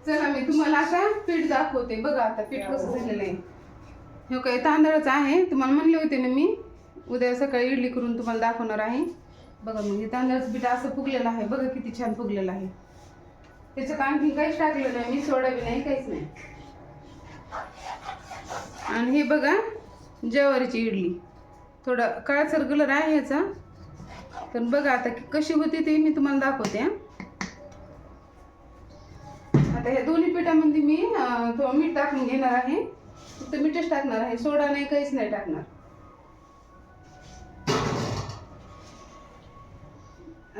चला मी तुम्हाला आता पीठ दाखवते. बघा आता पीठ कसं झालेलं आहे. हे काही तांदळाचं आहे. तुम्हाला म्हणले होते ना मी उद्या सकाळी इडली करून तुम्हाला दाखवणार आहे. बघा मग हे तांदळाचं पीठ असं फुगलेलं आहे. बघा किती छान फुगलेलं आहे. त्याच्यात आणखी काहीच टाकलं नाही मी, सोडा बी नाही, काहीच नाही. आणि हे बघा ज्वारीची इडली, थोडा काळसर कलर आहे ह्याचा. तर बघा आता कशी होती ते मी तुम्हाला दाखवते. आता ह्या दोन्ही पिठामध्ये मी थोडं मीठ टाकून घेणार आहे. फक्त मीठच टाकणार आहे, सोडा नाही, काहीच नाही टाकणार.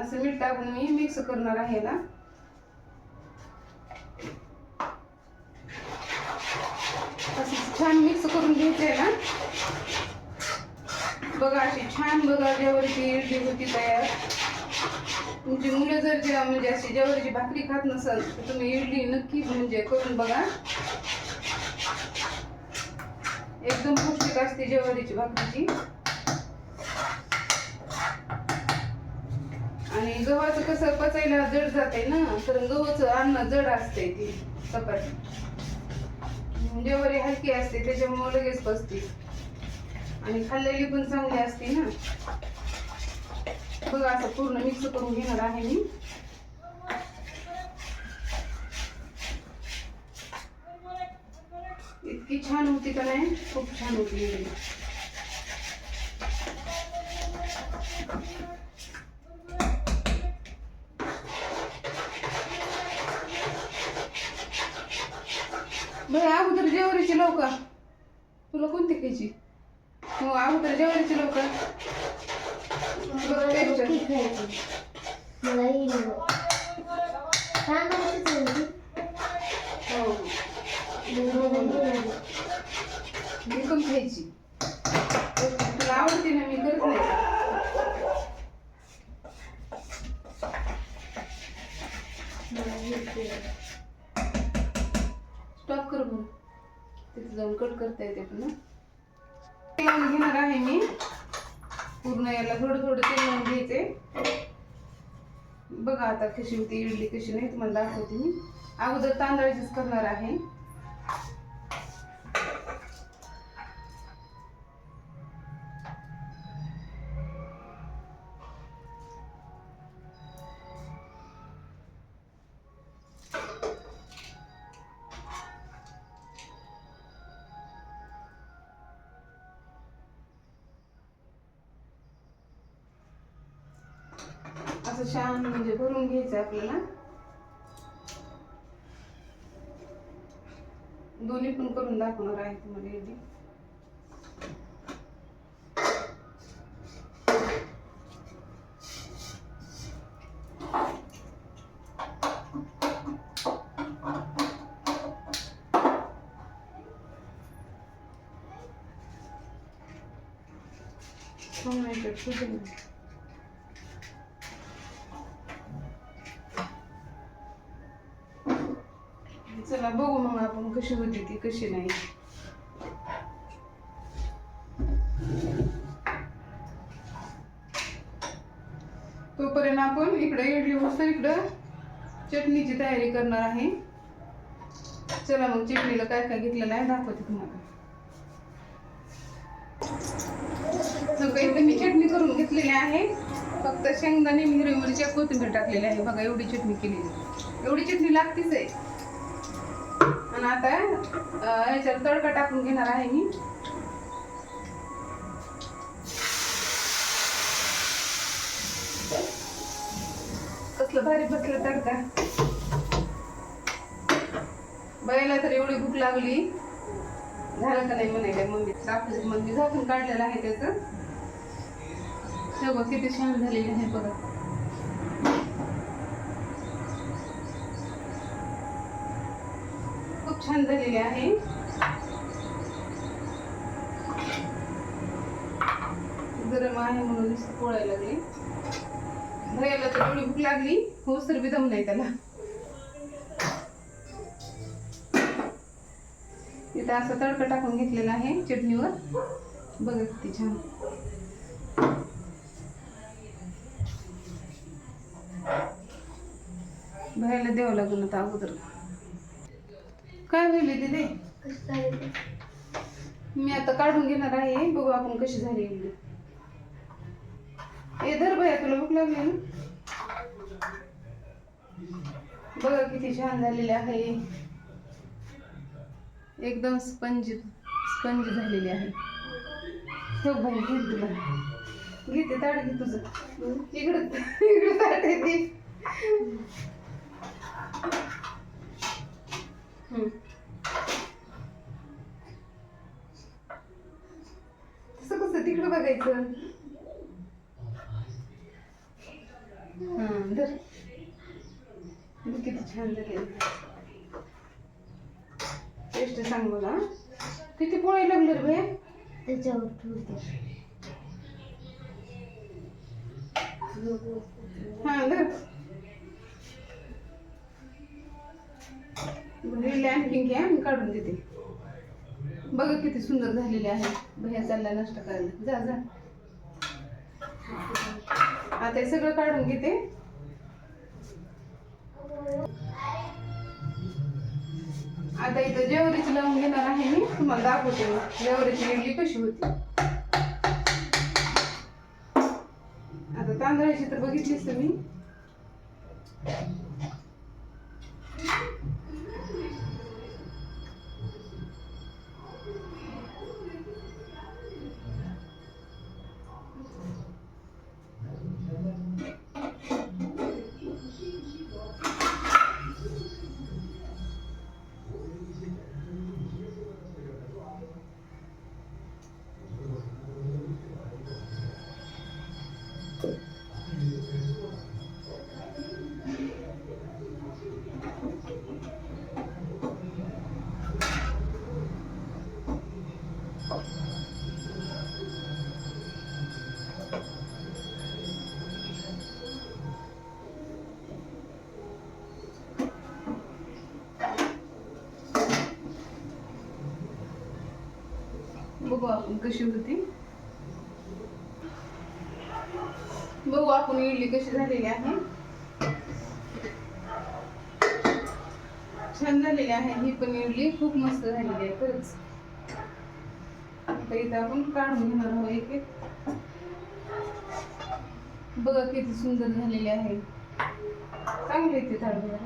असं मीठ टाकून मी मिक्स करणार आहे ना. असं छान मिक्स करून घ्यायचंय ना. बघा अशी छान, बघा ज्वारीची इडली होती तयार. तुमची मुलं जर म्हणजे अशी ज्वारीची भाकरी खात नसेल तर तुम्ही इडली नक्की म्हणजे करून बघा. एकदम पौष्टिक असते ज्वारीची भाकरीची. आणि गव्हाचं कसं पचायला जड जाते ना, तर गव्हाचं अन्न जड असते ती चपाती. ज्वारी हलकी असते त्याच्यामुळे लगेच पचते आणि खाल्लेली पण चांगली असते ना. बघा असं पूर्ण मिक्स करून घेणार आहे मी. इतकी छान होती का नाही, खूप छान होती इडली. बरं अगोदर ज्वारीची लावू का? तुला कोणती खायची? हो अगोदर ज्वारीची लावू का? मी पण खायची. तुला आवडते ना, मी करत नाही. स्टॉप कर बरं, तिथे जाऊन कट करता येते पण. तेल लावून घेणार आहे मी पूर्ण. याला थोडं थोडं तेल लावून घ्यायचे. बघा आता कशी होती इडली, कशी नाही तुम्हाला दाखवते मी. अगोदर तांदळाचीच करणार आहे. असं छान म्हणजे भरून घ्यायचं आपल्याला. दोन्ही पण करून दाखवणार आहे तुम्हाला इडली. चला बघू मग आपण कशी होती ती, कशी नाही. तोपर्यंत आपण इकडे इडली होतं, इकडं चटणीची तयारी करणार आहे. चला मग चटणीला काय काय घेतलेलं आहे दाखवते तुम्हाला. इथे मी चटणी करून घेतलेली आहे. फक्त शेंगदाणे, हिरवी मिरची, कोथिंबीर टाकलेली आहे. बघा एवढी चटणी केलेली. एवढी चटणी लागतीच आहे. आणि आता याच्यात तडका टाकून घेणार आहे मी. कसलं भारी बसलं तडका. बाईला तर एवढी भूक लागली, झालं का नाही म्हणायला. मम्मी झाकून काढलेलं आहे त्याचं. बघा किती छान झालेली आहे. बघा खूप छान झालेली आहे. गरम आहे म्हणून पोळायला लागली. भैयाला तर एवढी भूक लागली, होस तर बी दम नाही त्याला. इथं असं तडका टाकून घेतलेला आहे चटणीवर. बघा किती छान. भयाला द्यावं लागेल आता अगोदर. काय होईल तिथे मी आता काढून घेणार आहे. बघू आपण कशी झाली इडली. ए धर भया, तुला भूक लागली ना. बघा किती छान झालेली आहे. एकदम स्पंज झालेली आहे. हो भाई घे, तुला घेते ताट घे तुझं. इकडं ताट आहे ती. तसं कसं तिकडं बघायचं. धर. किती छान झाले. टेस्ट सांग मला. किती पोळी लागले रे भैया. त्याच्यावर ठेवते. हा धर. आणखी घ्या, मी काढून देते. बघा किती सुंदर झालेले आहे. भैया चालला नाश्ता करायला. जा जा. आता हे सगळं काढून घेते. आता इथं जेवरीची लावून घेणार आहे मी. तुम्हाला दाखवते जेवरीची इडली कशी होती. आता तांदळाची तर बघितलीच तुम्ही. बघू आपण कशी होती. बघू आपण इडली कशी झालेली आहे. छान झालेली आहे ही पण इडली. खूप मस्त झालेली आहे खरंच. आता इथं आपण काढून घेणार आहोत एक एक. बघा किती सुंदर झालेली आहे. चांगली येते थाळी.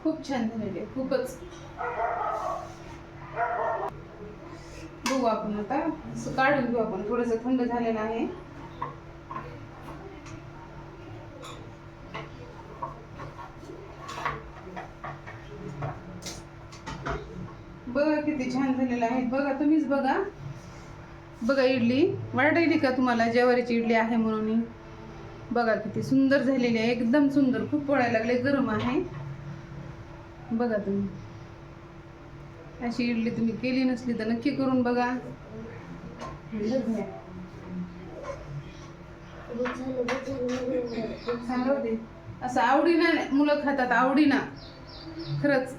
खूप छान झालेली आहे. खूपच. बघू आपण आता काढून घेऊ आपण. थोडस थंड झालेलं आहे. बघा किती छान झालेलं आहे. बघा तुम्हीच बघा. बघा इडली वाटायली का तुम्हाला ज्वारीची इडली आहे म्हणून. बघा किती सुंदर झालेली आहे. एकदम सुंदर. खूप पडायला लागले. गरम आहे. बघा तुम्ही अशी इडली तुम्ही केली नसली तर नक्की करून बघा. असं आवडीना मुलं खातात. आवडीना खरंच.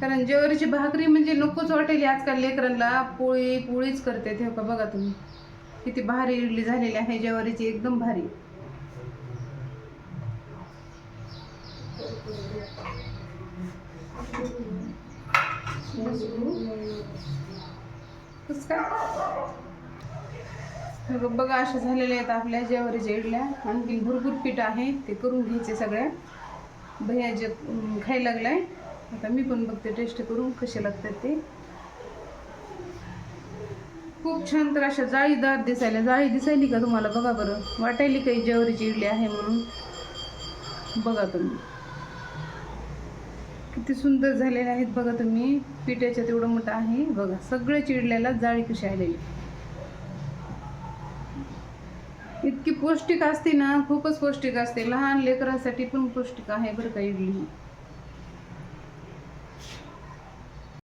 कारण ज्वारीची भाकरी म्हणजे नकोच वाटेल आजकाल लेकरांना. पोळीच करते ते. का बघा तुम्ही किती भारी इडली झालेली आहे ज्वारीची. एकदम भारी. बघा अशा झालेल्या आहेत आपल्या ज्वारीच्या इडल्या. आणखी भरपूर पीठ आहे ते करून घ्यायचे सगळ्या. भैया जे खायला लागलाय. आता मी पण बघते टेस्ट करून कसे लागतात ते. खूप छान. तर अशा जाळीदार दिसायला. जाळी दिसायली का तुम्हाला. बघा बरं. वाटायली काही ज्वारीची इडली आहे म्हणून. बघा तुम्ही किती सुंदर झालेले आहेत. बघा तुम्ही पिठाच्या तेवढं मोठं आहे. बघा सगळ्या चिडल्याला जाळी कशी आलेली. इतकी पौष्टिक असते ना. खूपच पौष्टिक असते. लहान लेकरांसाठी पण पौष्टिक आहे बरं का इडली.